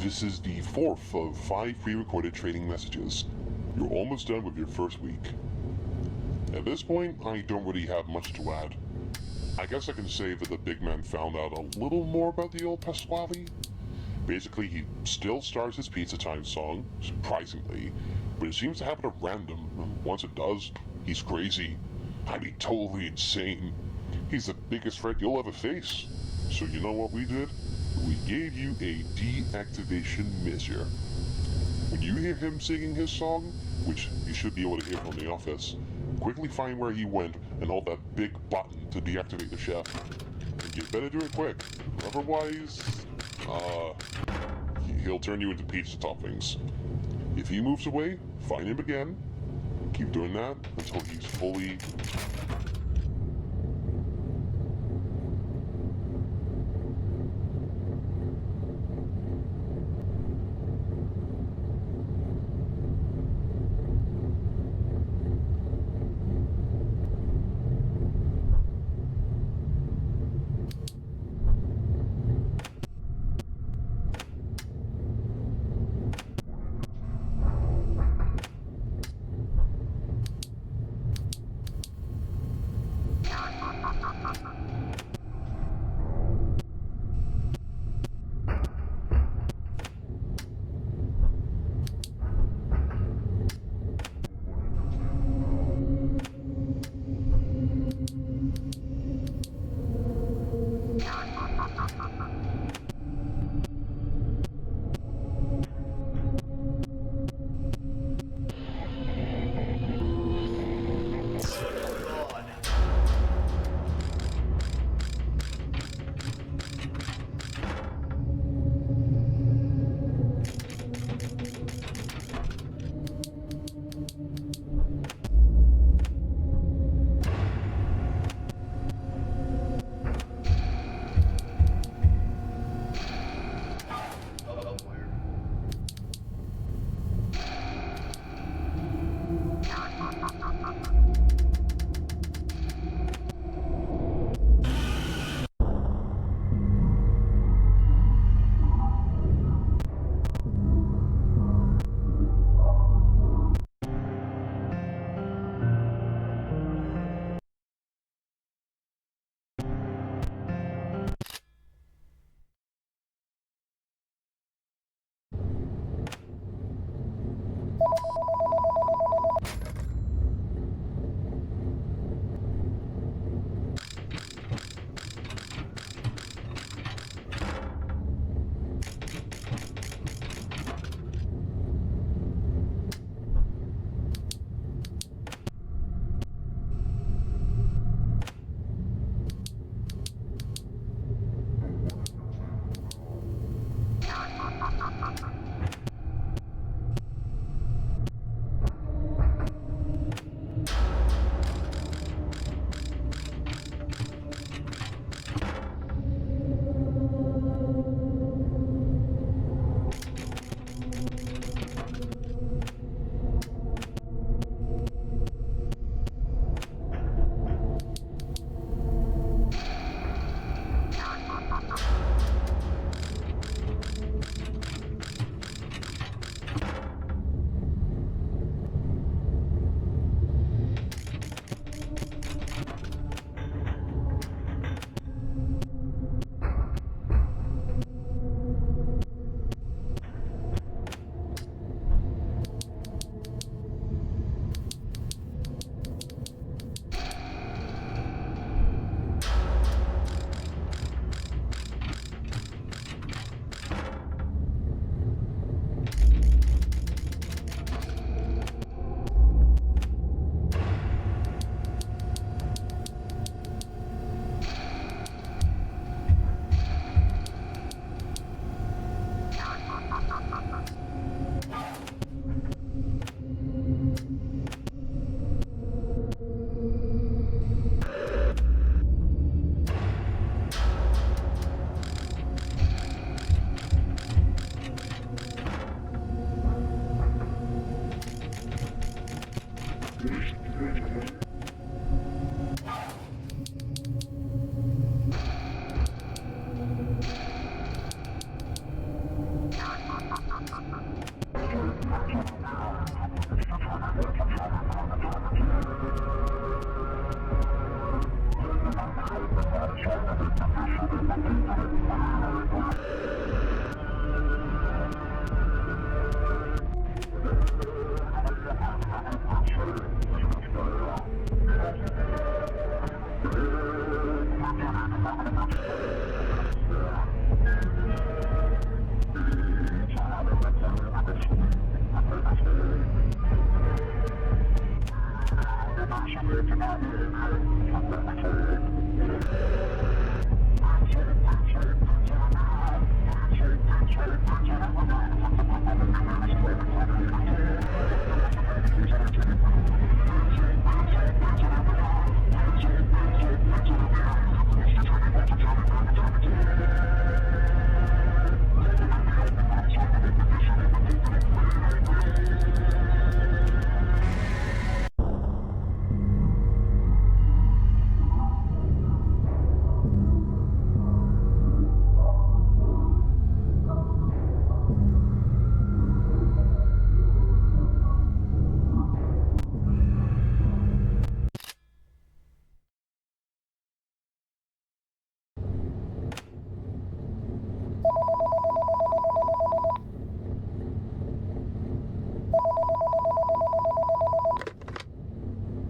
This is the fourth of 5 pre-recorded training messages. You're almost done with your first week. At this point, I don't really have much to add. I guess I can say that the big man found out a little more about the old Pasquale. Basically, he still starts his pizza time song, surprisingly, but it seems to happen at random, and once it does, he's crazy. I mean, totally insane. He's the biggest threat you'll ever face. So you know what we did? We gave you a deactivation measure. When you hear him singing his song, which you should be able to hear from the office, quickly find where he went and hold that big button to deactivate the chef. And you better do it quick. Otherwise, he'll turn you into pizza toppings. If he moves away, find him again. Keep doing that until he's fully...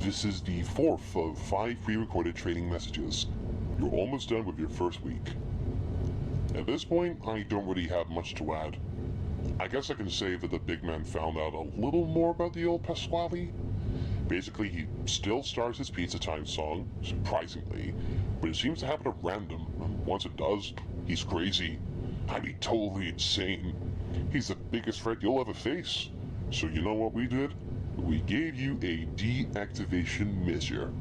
This is the fourth of 5 pre-recorded training messages. You're almost done with your first week. At this point, I don't really have much to add. I guess I can say that the big man found out a little more about the old Pasquale. Basically, he still starts his pizza time song, surprisingly, but it seems to happen at random, and once it does, he's crazy. I mean, totally insane. He's the biggest threat you'll ever face. So you know what we did? We gave you a deactivation measure.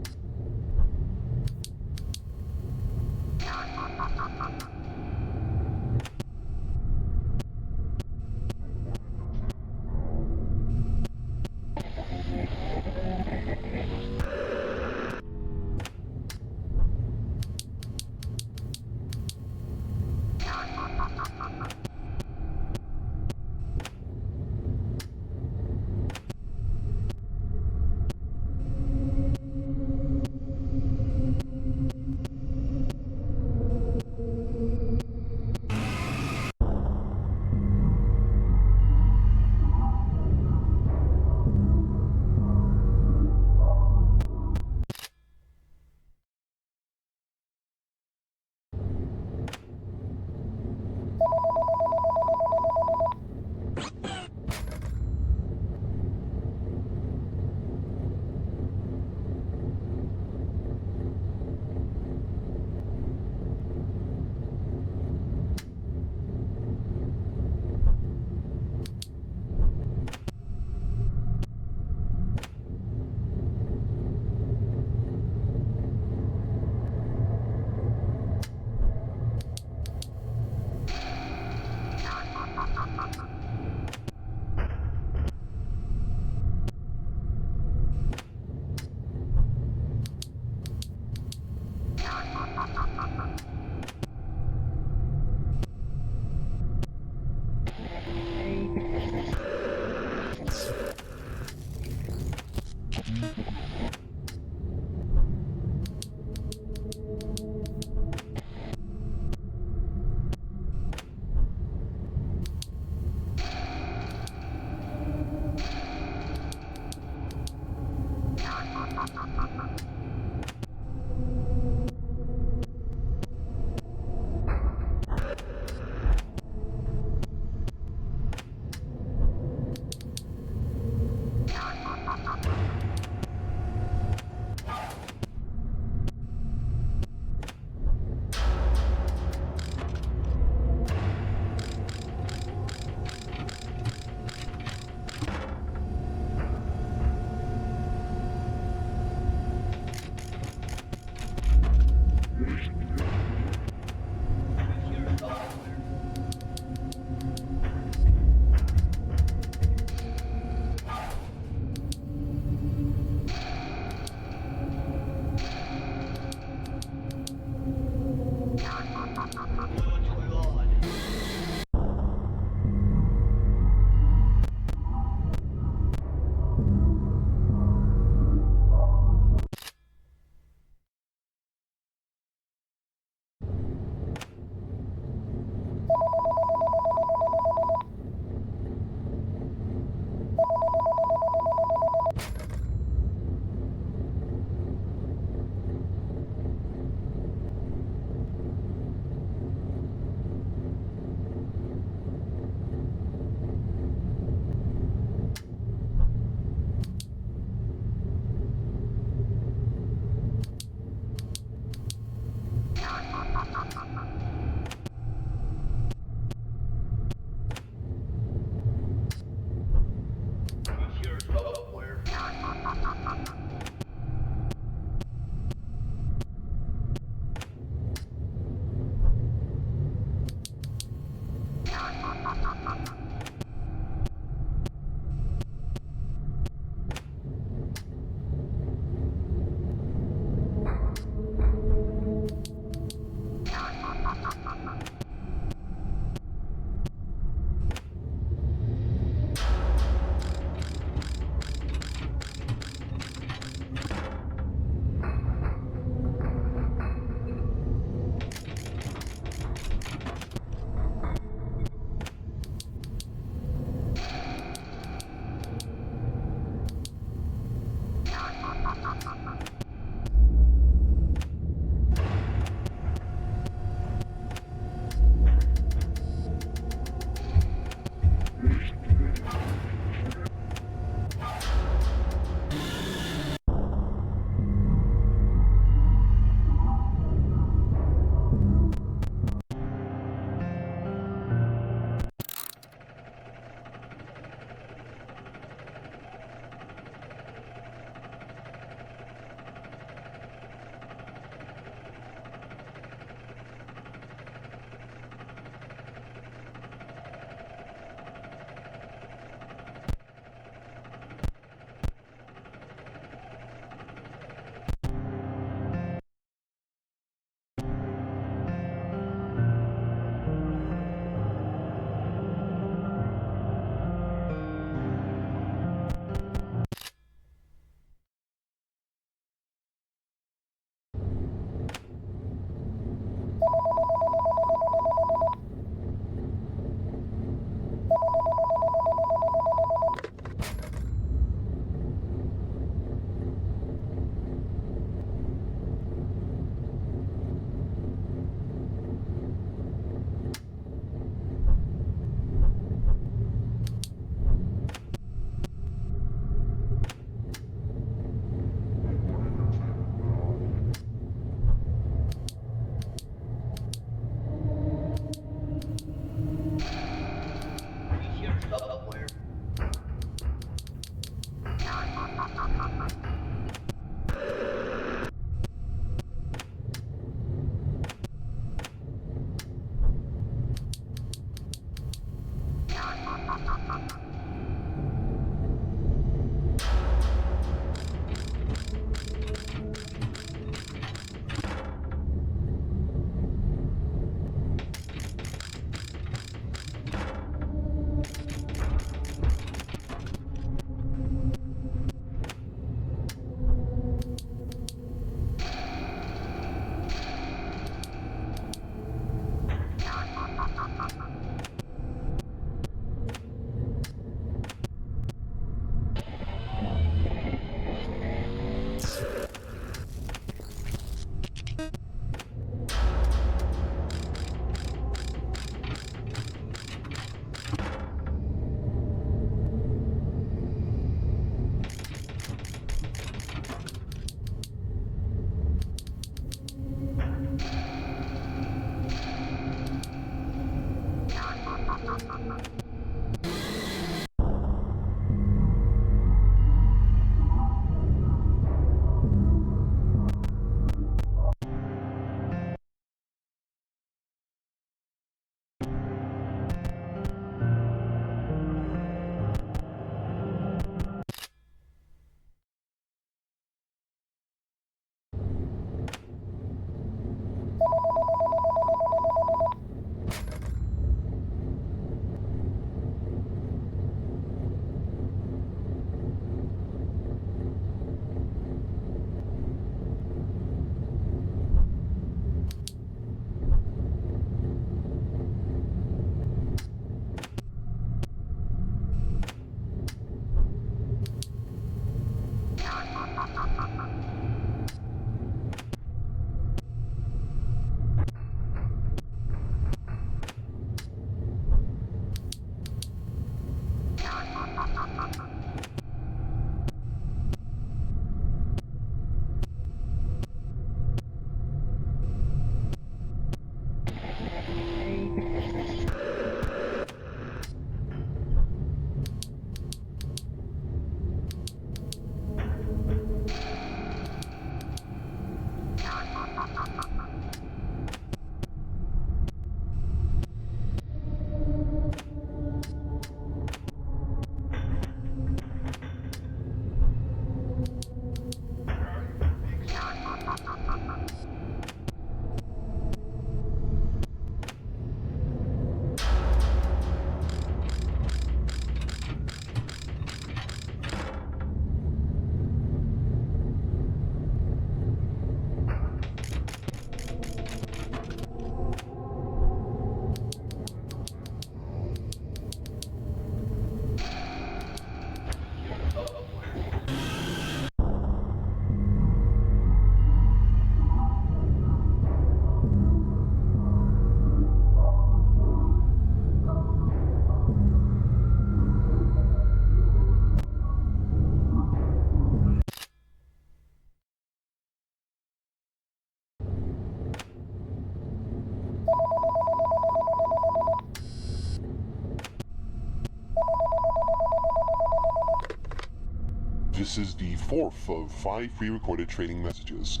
This is the fourth of 5 pre-recorded training messages.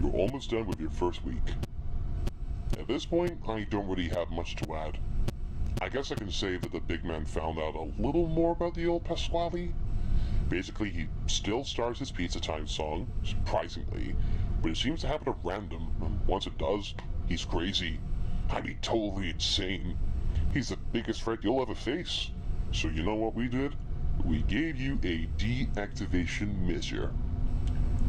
You're almost done with your first week. At this point, I don't really have much to add. I guess I can say that the big man found out a little more about the old Pasquale. Basically, he still starts his Pizza Time song, surprisingly, but it seems to happen at random, and once it does, he's crazy. I mean, totally insane. He's the biggest threat you'll ever face. So you know what we did? We gave you a deactivation measure.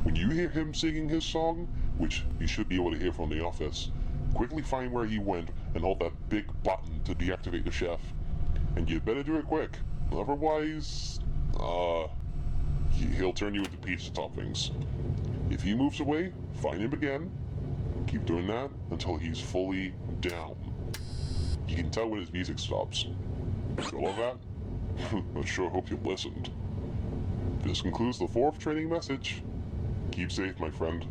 When you hear him singing his song, which you should be able to hear from the office, quickly find where he went and hold that big button to deactivate the chef. And you better do it quick. Otherwise, he'll turn you into pizza toppings. If he moves away, find him again. Keep doing that until he's fully down. You can tell when his music stops. All of that? I sure hope you listened. This concludes the 4th training message. Keep safe, my friend.